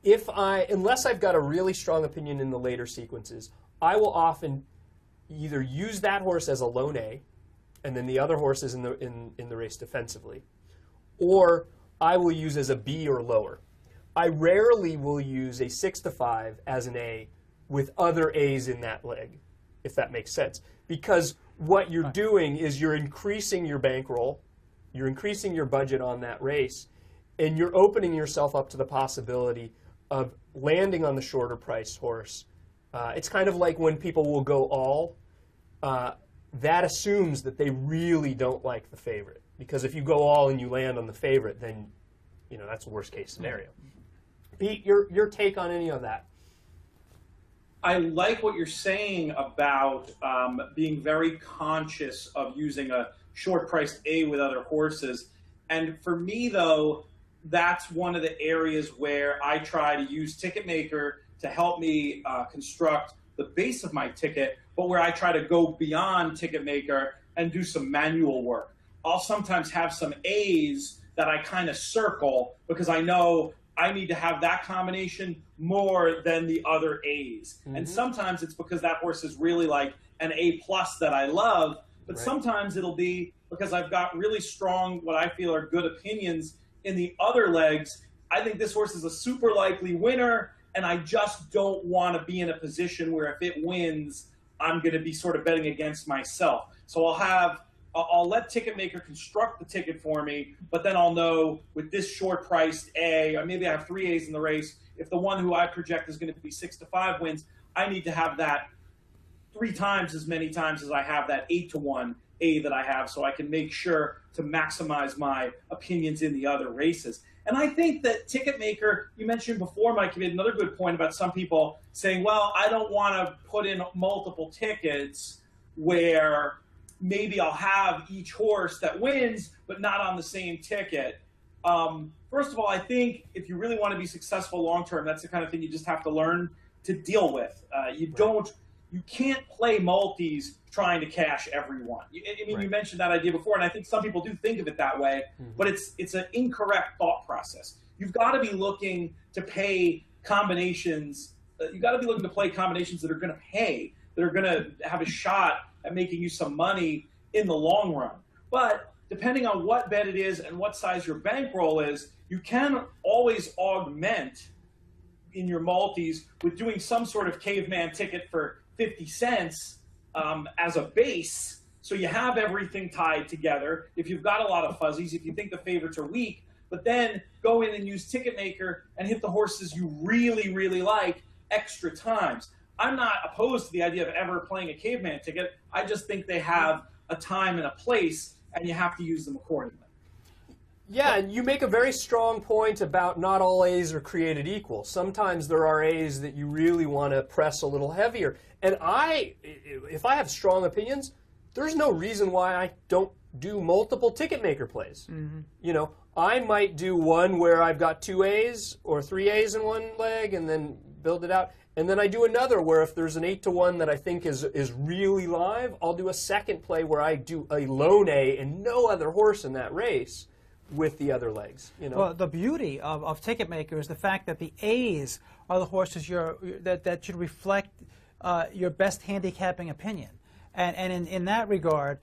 unless I've got a really strong opinion in the later sequences, I will often either use that horse as a lone A and then the other horse is in the race defensively. Or I will use as a B or lower. I rarely will use a 6-5 as an A with other A's in that leg, if that makes sense. Because what you're doing is you're increasing your bankroll, you're increasing your budget on that race, and you're opening yourself up to the possibility of landing on the shorter priced horse. It's kind of like when people will go all, that assumes that they really don't like the favorite. Because if you go all and you land on the favorite, then that's a worst case scenario. Pete, your take on any of that? I like what you're saying about being very conscious of using a short-priced A with other horses. And for me, though, that's one of the areas where I try to use Ticketmaker to help me construct the base of my ticket, but where I try to go beyond Ticketmaker and do some manual work. I'll sometimes have some A's that I kind of circle because I know I need to have that combination more than the other A's. Mm-hmm. And sometimes it's because that horse is really like an A+ that I love, but sometimes it'll be because I've got really strong, what I feel are good opinions in the other legs. I think this horse is a super likely winner, and I just don't want to be in a position where if it wins, I'm going to be sort of betting against myself. So I'll let Ticketmaker construct the ticket for me, but then I'll know with this short-priced A, or maybe I have 3 A's in the race, if the one who I project is going to be 6-5 wins, I need to have that 3 times as many times as I have that 8-1 A that I have, so I can make sure to maximize my opinions in the other races. And I think that Ticketmaker, you mentioned before, Mike, you made another good point about some people saying, well, I don't want to put in multiple tickets where maybe I'll have each horse that wins, but not on the same ticket. First of all, I think if you really want to be successful long-term, that's the kind of thing you just have to learn to deal with. You can't play multis trying to cash everyone. You mentioned that idea before, and I think some people do think of it that way, but it's an incorrect thought process. You've got to be looking to pay combinations. You've got to be looking to play combinations that are going to pay, that are going to have a shot at making you some money in the long run. But depending on what bet it is and what size your bankroll is, you can always augment in your multis with doing some sort of caveman ticket for 50 cents as a base, so you have everything tied together. If you've got a lot of fuzzies, if you think the favorites are weak, but then go in and use Ticketmaker and hit the horses you really, really like extra times. I'm not opposed to the idea of ever playing a caveman ticket. I just think they have a time and a place, and you have to use them accordingly. Yeah, and you make a very strong point about not all A's are created equal. Sometimes there are A's that you really want to press a little heavier. And if I have strong opinions, there's no reason why I don't do multiple Ticketmaker plays. Mm-hmm. I might do one where I've got 2 A's or 3 A's in one leg and then build it out. And then I do another where if there's an 8-1 that I think is really live, I'll do a second play where I do a lone A and no other horse in that race with the other legs. Well, the beauty of Ticketmaker is the fact that the A's are the horses that should reflect your best handicapping opinion. And in that regard,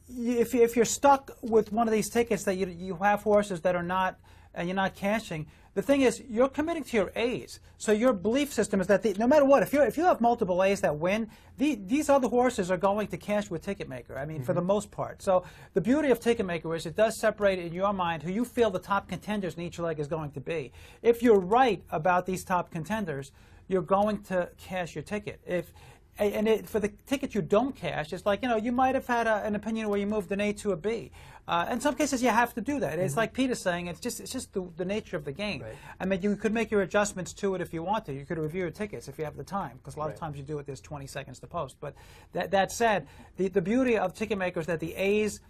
if you're stuck with one of these tickets that you have horses that are not, and you're not cashing, the thing is, you're committing to your A's. So your belief system is that no matter what, if you have multiple A's that win, these other horses are going to cash with Ticketmaker, I mean, for the most part. So the beauty of Ticketmaker is it does separate in your mind who you feel the top contenders in each leg is going to be. If you're right about these top contenders, you're going to cash your ticket. For the ticket you don't cash, it's like, you might have had an opinion where you moved an A to a B. In some cases, you have to do that. It's like Peter's saying, it's just the nature of the game. Right. I mean, you could make your adjustments to it if you want to. You could review your tickets if you have the time, because a lot of times you do it, there's 20 seconds to post. But that said, the beauty of Ticketmaker is that the A's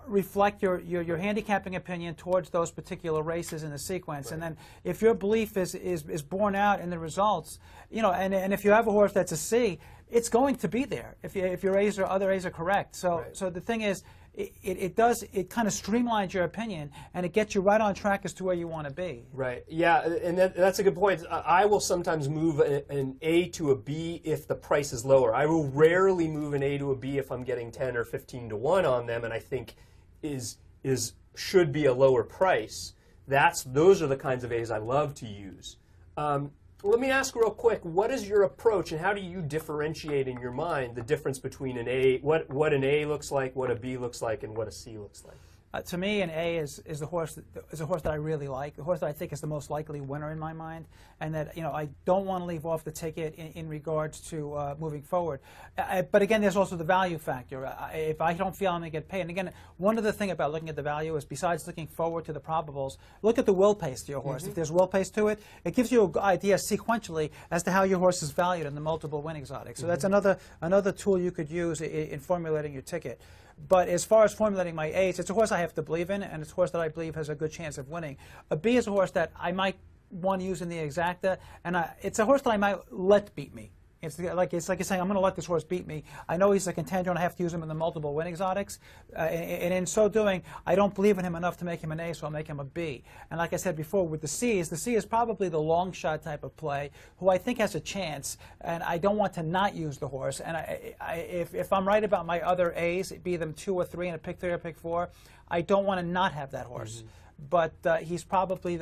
reflect your handicapping opinion towards those particular races in the sequence. Right. And then if your belief is borne out in the results, and if you have a horse that's a C, it's going to be there if your A's or other A's are correct. So the thing is, it kind of streamlines your opinion, and it gets you right on track as to where you want to be. Right. Yeah, and that's a good point. I will sometimes move an A to a B if the price is lower. I will rarely move an A to a B if I'm getting 10 or 15 to 1 on them, and I think should be a lower price. Those are the kinds of A's I love to use. Let me ask real quick, what is your approach, and how do you differentiate in your mind the difference between an A, what an A looks like, what a B looks like, and what a C looks like? To me, an A is a horse that I really like, the horse that I think is the most likely winner in my mind, and that I don't want to leave off the ticket in regards to moving forward. But again, there's also the value factor. If I don't feel I'm going to get paid, and again, one other thing about looking at the value is besides looking forward to the probables, look at the will pace to your horse. If there's will pace to it, it gives you an idea sequentially as to how your horse is valued in the multiple win exotics. So that's another tool you could use in formulating your ticket. But as far as formulating my A's, it's a horse I have to believe in, and it's a horse that I believe has a good chance of winning. A B is a horse that I might want to use in the exacta, and it's a horse that I might let beat me. It's like you're saying, I'm going to let this horse beat me. I know he's a contender, and I have to use him in the multiple win exotics. And in so doing, I don't believe in him enough to make him an A, so I'll make him a B. And like I said before, with the C is probably the long shot type of play, who I think has a chance, and I don't want to not use the horse. And if I'm right about my other A's, be them 2 or 3 and a pick 3 or pick 4, I don't want to not have that horse. But he's probably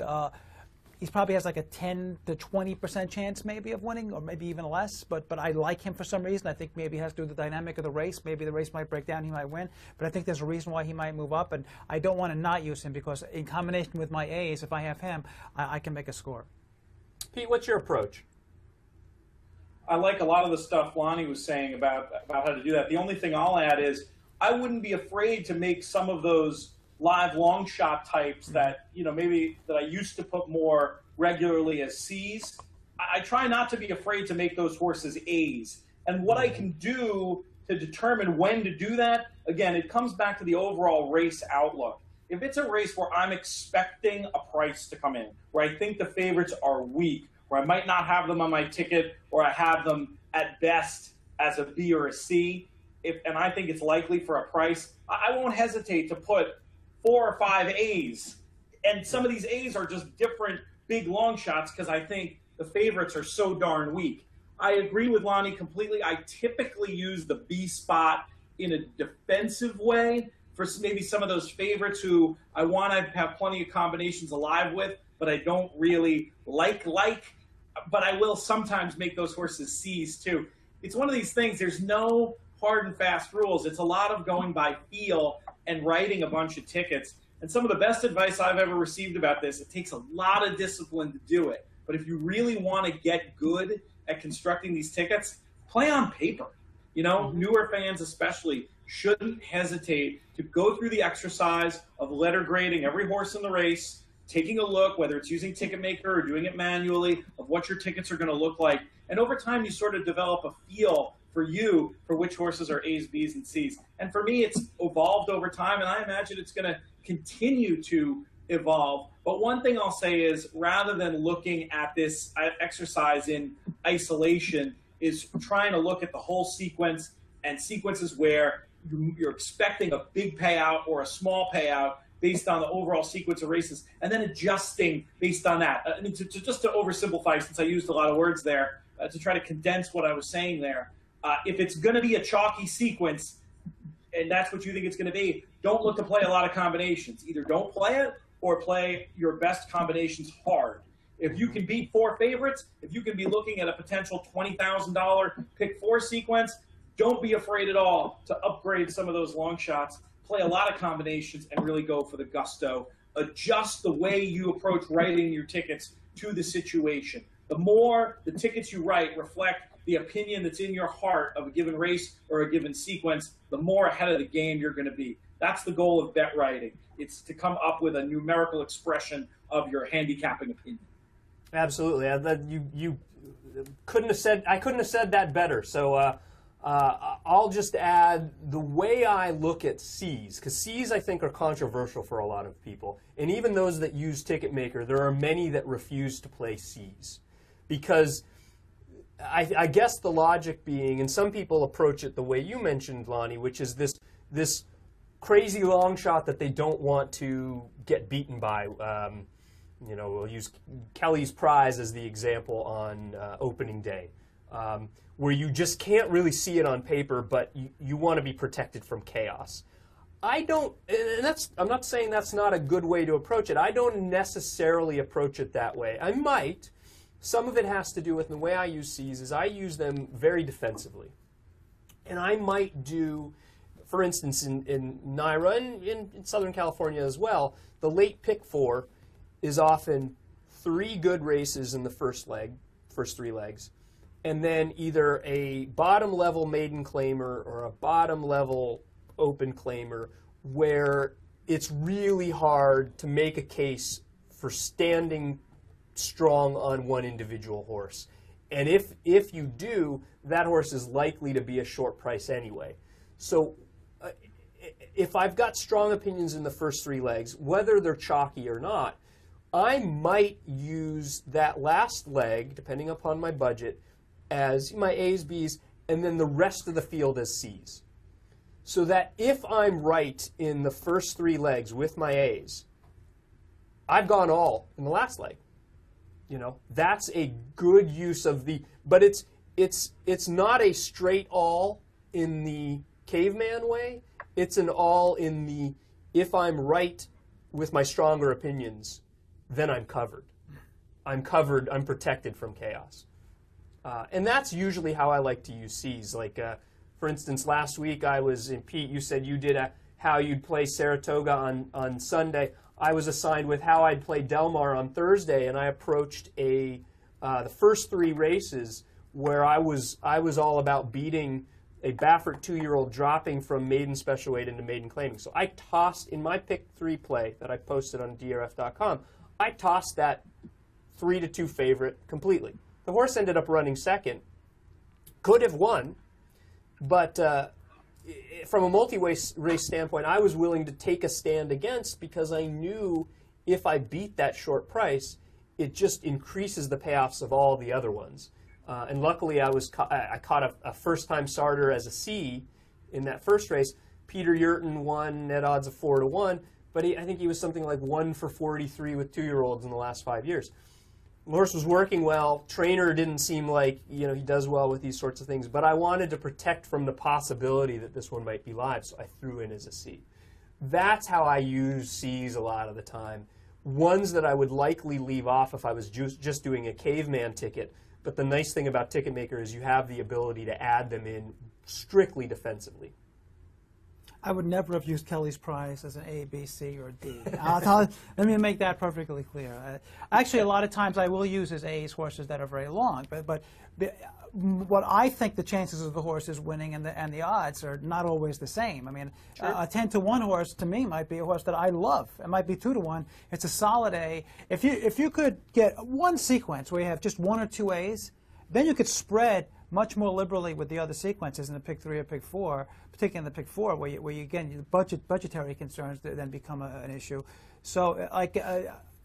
he probably has like a 10 to 20% chance maybe of winning, or maybe even less. But I like him for some reason. I think maybe it has to do with the dynamic of the race. Maybe the race might break down, he might win. But I think there's a reason why he might move up, and I don't want to not use him because in combination with my A's, if I have him, I can make a score. Pete, what's your approach? I like a lot of the stuff Lonnie was saying about how to do that. The only thing I'll add is I wouldn't be afraid to make some of those live long shot types that maybe that I used to put more regularly as C's. I try not to be afraid to make those horses A's. And what I can do to determine when to do that, again, it comes back to the overall race outlook. If it's a race where I'm expecting a price to come in, where I think the favorites are weak, where I might not have them on my ticket, or I have them at best as a B or a C, and I think it's likely for a price, I won't hesitate to put 4 or 5 A's. And some of these A's are just different big long shots because I think the favorites are so darn weak. I agree with Lonnie completely. I typically use the B spot in a defensive way for maybe some of those favorites who I want to have plenty of combinations alive with, but I don't really like. But I will sometimes make those horses C's too. It's one of these things, there's no hard and fast rules. It's a lot of going by feel and writing a bunch of tickets. And some of the best advice I've ever received about this, it takes a lot of discipline to do it. But if you really want to get good at constructing these tickets, play on paper. Newer fans especially shouldn't hesitate to go through the exercise of letter grading every horse in the race, taking a look, whether it's using TicketMaker or doing it manually, of what your tickets are going to look like. And over time, you sort of develop a feel for which horses are A's, B's, and C's. And for me, it's evolved over time, and I imagine it's going to continue to evolve. But one thing I'll say is, rather than looking at this exercise in isolation, is trying to look at the whole sequence and sequences where you're expecting a big payout or a small payout based on the overall sequence of races, and then adjusting based on that. I mean, just to oversimplify, since I used a lot of words there, to try to condense what I was saying there. If it's going to be a chalky sequence, and that's what you think it's going to be, don't look to play a lot of combinations. Either don't play it or play your best combinations hard. If you can beat 4 favorites, if you can be looking at a potential $20,000 pick 4 sequence, don't be afraid at all to upgrade some of those long shots. Play a lot of combinations and really go for the gusto. Adjust the way you approach writing your tickets to the situation. The more the tickets you write reflect the opinion that's in your heart of a given race or a given sequence, the more ahead of the game you're going to be. That's the goal of bet writing. It's to come up with a numerical expression of your handicapping opinion. Absolutely. You couldn't have said. I couldn't have said that better. So I'll just add the way I look at C's, because C's I think are controversial for a lot of people, and even those that use TicketMaker, there are many that refuse to play C's, because I guess the logic being, and some people approach it the way you mentioned, Lonnie, which is this crazy long shot that they don't want to get beaten by. We'll use Kelly's Prize as the example on opening day, where you just can't really see it on paper, but you want to be protected from chaos. I'm not saying that's not a good way to approach it. I don't necessarily approach it that way. I might. Some of it has to do with the way I use Cs is I use them very defensively. And I might do, for instance, in NYRA and in Southern California as well, the late pick 4 is often 3 good races in the first 3 legs, and then either a bottom level maiden claimer or a bottom level open claimer where it's really hard to make a case for standing strong on one individual horse. And if you do, that horse is likely to be a short price anyway. So if I've got strong opinions in the first 3 legs, whether they're chalky or not, I might use that last leg, depending upon my budget, as my A's, B's, and then the rest of the field as C's. So that if I'm right in the first 3 legs with my A's, I've gone all in the last leg. That's a good use of but it's not a straight all in the caveman way. It's an all in the, if I'm right with my stronger opinions, then I'm covered. I'm protected from chaos. And that's usually how I like to use C's. Like, for instance, last week I was in Pete, you said you did how you'd play Saratoga on Sunday. I was assigned with how I'd play Del Mar on Thursday, and I approached the first 3 races where I was all about beating a Baffert 2-year-old dropping from maiden special weight into maiden claiming. So I tossed, in my pick 3 play that I posted on DRF.com, I tossed that 3-2 favorite completely. The horse ended up running second. Could have won, but from a multi-race standpoint, I was willing to take a stand against because I knew if I beat that short price, it just increases the payoffs of all the other ones. And luckily, I caught a first-time starter as a C in that first race. Peter Yurton won net odds of 4-1, but I think he was something like 1 for 43 with 2-year-olds in the last 5 years. The horse was working well. Trainer didn't seem like he does well with these sorts of things, but I wanted to protect from the possibility that this one might be live, so I threw in as a C. That's how I use C's a lot of the time. Ones that I would likely leave off if I was just doing a caveman ticket, but the nice thing about Ticketmaker is you have the ability to add them in strictly defensively. I would never have used Kelly's Prize as an A, B, C, or D. Let me make that perfectly clear. Actually, a lot of times I will use as A's horses that are very long, but what I think the chances of the horse is winning and the odds are not always the same. I mean, sure. A 10-1 horse to me might be a horse that I love. It might be 2-1. It's a solid A. If you could get one sequence where you have just 1 or 2 A's, then you could spread much more liberally with the other sequences in the pick 3 or pick 4, particularly in the pick 4, where you again, budgetary concerns then become an issue. So,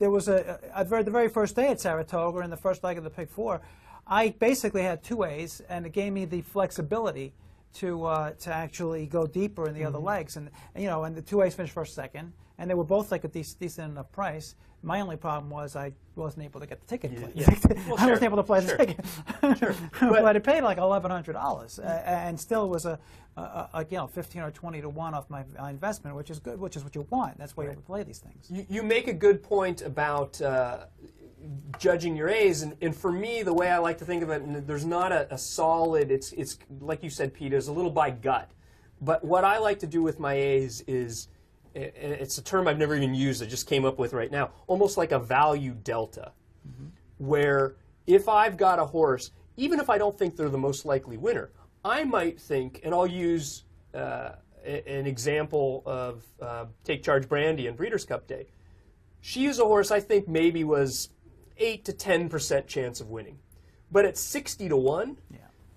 there was the very first day at Saratoga in the first leg of the pick 4, I basically had 2 A's, and it gave me the flexibility to actually go deeper in the other legs, and the 2 A's finished first, second, and they were both like a decent enough price. My only problem was I wasn't able to get the ticket. Well, I wasn't able to play the ticket. But it paid like $1,100, and still was a 15 or 20 to 1 off my investment, which is good, which is what you want. That's why you play these things. You make a good point about judging your A's, and for me, the way I like to think of it, there's not a solid. It's like you said, Peter, it's a little by gut. But what I like to do with my A's is, it's a term I've never even used, I just came up with right now, almost like a value delta, where if I've got a horse, even if I don't think they're the most likely winner, I might think, and I'll use an example of Take Charge Brandy and Breeders' Cup Day. She is a horse I think maybe was 8 to 10% chance of winning. But at 60 to 1,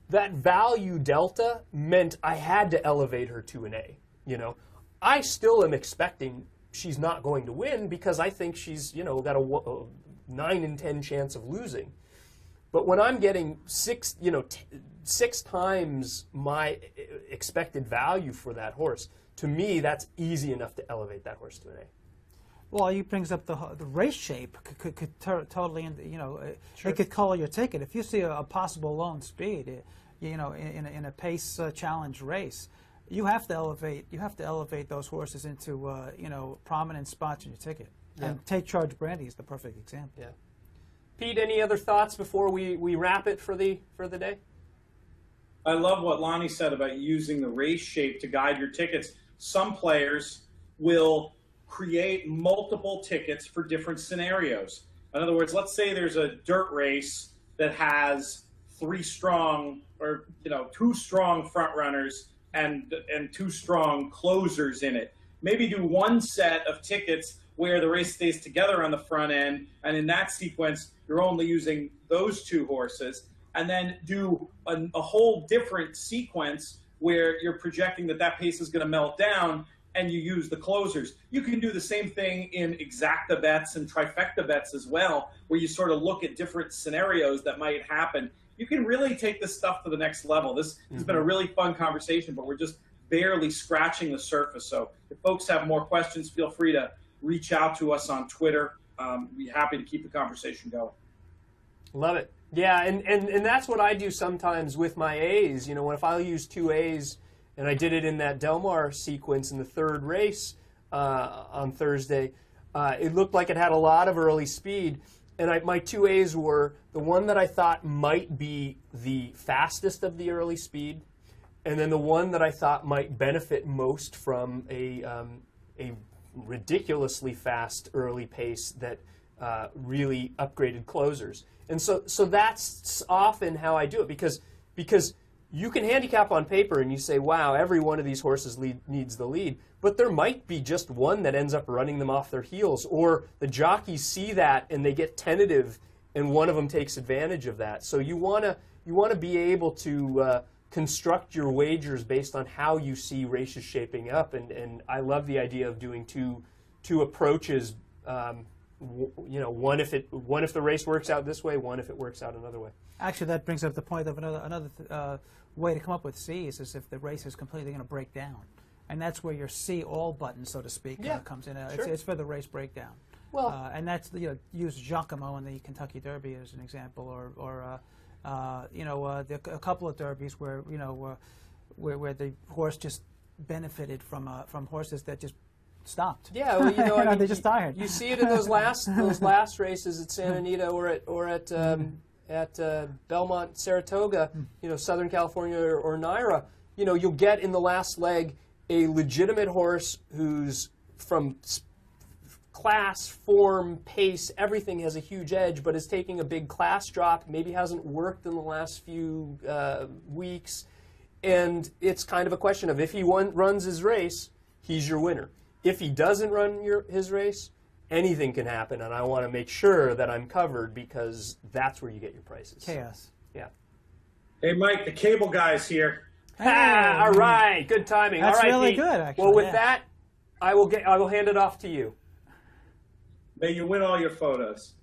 that value delta meant I had to elevate her to an A, I still am expecting she's not going to win because I think she's, got a 9 in 10 chance of losing. But when I'm getting 6 times my expected value for that horse, to me, that's easy enough to elevate that horse to an A. Well, he brings up the race shape could totally, Sure. it could color your ticket. If you see a possible lone speed, in a pace challenge race, you have to elevate those horses into prominent spots in your ticket. Yeah. And Take Charge Brandy is the perfect example. Yeah. Pete, any other thoughts before we wrap it for the day? I love what Lonnie said about using the race shape to guide your tickets. Some players will create multiple tickets for different scenarios. In other words, let's say there's a dirt race that has 3 strong or 2 strong front runners and 2 strong closers in it. Maybe do one set of tickets where the race stays together on the front end, and in that sequence you're only using those 2 horses, and then do a whole different sequence where you're projecting that pace is going to melt down, and you use the closers. You can do the same thing in exacta bets and trifecta bets as well, where you sort of look at different scenarios that might happen. You can really take this stuff to the next level. This has been a really fun conversation, but we're just barely scratching the surface. So if folks have more questions, feel free to reach out to us on Twitter. We'd be happy to keep the conversation going. Love it. Yeah, and that's what I do sometimes with my A's. If I use 2 A's, and I did it in that Del Mar sequence in the 3rd race on Thursday, it looked like it had a lot of early speed. And my 2 A's were the one that I thought might be the fastest of the early speed, and then the one that I thought might benefit most from a ridiculously fast early pace that really upgraded closers. And so that's often how I do it, because you can handicap on paper and you say, wow, every one of these horses needs the lead, but there might be just one that ends up running them off their heels, or the jockeys see that and they get tentative and one of them takes advantage of that. So you want to be able to construct your wagers based on how you see races shaping up, and I love the idea of doing two approaches. One if the race works out this way, one if it works out another way. Actually, that brings up the point of another way to come up with C's is if the race is completely going to break down, and that's where your C all button, so to speak, comes in. Sure. It's for the race breakdown. Well, and that's use Giacomo in the Kentucky Derby as an example, or a couple of derbies where where the horse just benefited from horses that just stopped. Yeah, well, they just tired. You see it in those last races at Santa Anita or at Belmont, Saratoga, Southern California or Naira. You'll get in the last leg a legitimate horse who's from class, form, pace, everything has a huge edge, but is taking a big class drop, maybe hasn't worked in the last few weeks, and it's kind of a question of if he runs his race, he's your winner. If he doesn't run his race, anything can happen, and I want to make sure that I'm covered, because that's where you get your prices. Chaos. Yeah. Hey, Mike, the cable guy's here. Ah, all right, good timing. That's all right, really Pete. good, actually. Well, with that, I will hand it off to you. May you win all your photos.